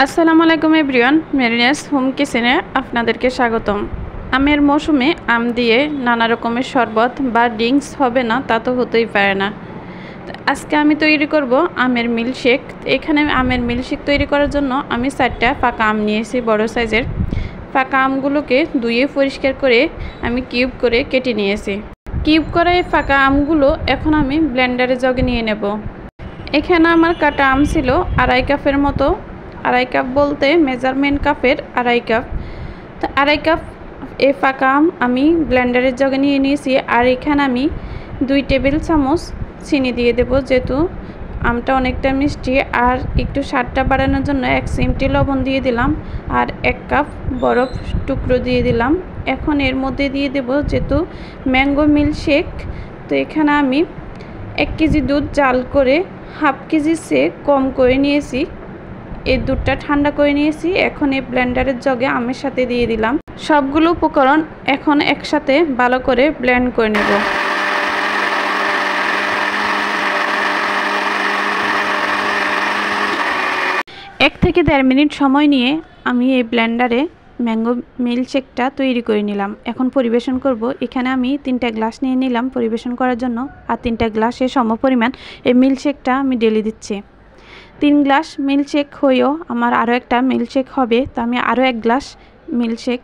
আসসালামু আলাইকুম everyone, মেরিনেস home কিচেনে আপনাদেরকে স্বাগতম। আমের মৌসুমে আম দিয়ে নানা রকমের শরবত বা ড্রিঙ্কস হবে না তা তো হতেই পারে না। আজকে আমি তৈরি করব আমের মিল্কশেক। এখানে আমের মিল্কশেক তৈরি করার জন্য আমি 4টা পাকা আম নিয়েছি, বড় সাইজের। পাকা আমগুলোকে ধুয়ে পরিষ্কার করে আমি কিউব করে কেটে নিয়েছি। কিউব করা এই পাকা আমগুলো এখন আমি ব্লেন্ডারে জগে নিয়ে নেব। এখানে আমার কাটা আম ছিল 2.5 কাপের মতো। 2.5 কাপ বলতে মেজারমেন্ট কাপের 2.5 কাপ। তো 2.5 কাপ এই পাকা আম আমি ব্লেন্ডারের জগে নিয়ে নিয়েছি। আর এখানে আমি 2 টেবিল চামচ চিনি দিয়ে দেব, যেহেতু আমটা অনেকটা মিষ্টি। আর একটু স্বাদটা বাড়ানোর জন্য 1 চিমটি লবণ দিয়ে দিলাম, আর 1 কাপ বরফ টুকরো দিয়ে দিলাম। এখন এর মধ্যে দিয়ে দেব যেহেতু ম্যাঙ্গো মিল্কশেক, তো এখানে আমি 1 কেজি দুধ জাল করে 1/2 কেজি চেয়ে কম করে নিয়েছি। এই দুধটা ঠান্ডা করে নিয়েছি। এখন এই ব্লেন্ডারের জগে আমের সাথে দিয়ে দিলাম। সবগুলো উপকরণ এখন একসাথে ভালো করে ব্লেন্ড করে নেব। এক থেকে 1.5 মিনিট সময় নিয়ে আমি এই ব্লেন্ডারে ম্যাঙ্গো মিল্কশেকটা তৈরি করে নিলাম। এখন পরিবেশন করব। এখানে আমি 3টা গ্লাস নিয়ে নিলাম পরিবেশন করার জন্য, আর 3টা গ্লাসে সমপরিমাণ এই মিল্কশেকটা আমি ঢেলে দিচ্ছি। 3 গ্লাস মিল্কশেক হয়েও আমার আরও একটা মিল্কশেক হবে, তো আমি আরও 1 গ্লাস মিল্কশেক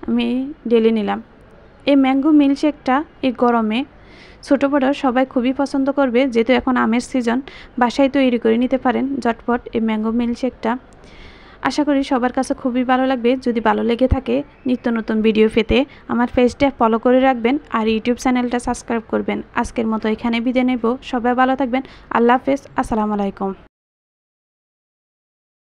আমি ঢেলে নিলাম। এই ম্যাঙ্গো মিল্কশেকটা এই গরমে ছোটো বড় সবাই খুবই পছন্দ করবে, যেহেতু এখন আমের সিজন। বাসায় তৈরি করে নিতে পারেন ঝটপট এই ম্যাঙ্গো মিল্কশেকটা। আশা করি সবার কাছে খুবই ভালো লাগবে। যদি ভালো লেগে থাকে নিত্য নতুন ভিডিও পেতে আমার পেজটা ফলো করে রাখবেন, আর ইউটিউব চ্যানেলটা সাবস্ক্রাইব করবেন। আজকের মতো এখানে বিদায় নেব। সবাই ভালো থাকবেন। আল্লাহ হাফেজ। আসসালামু আলাইকুম।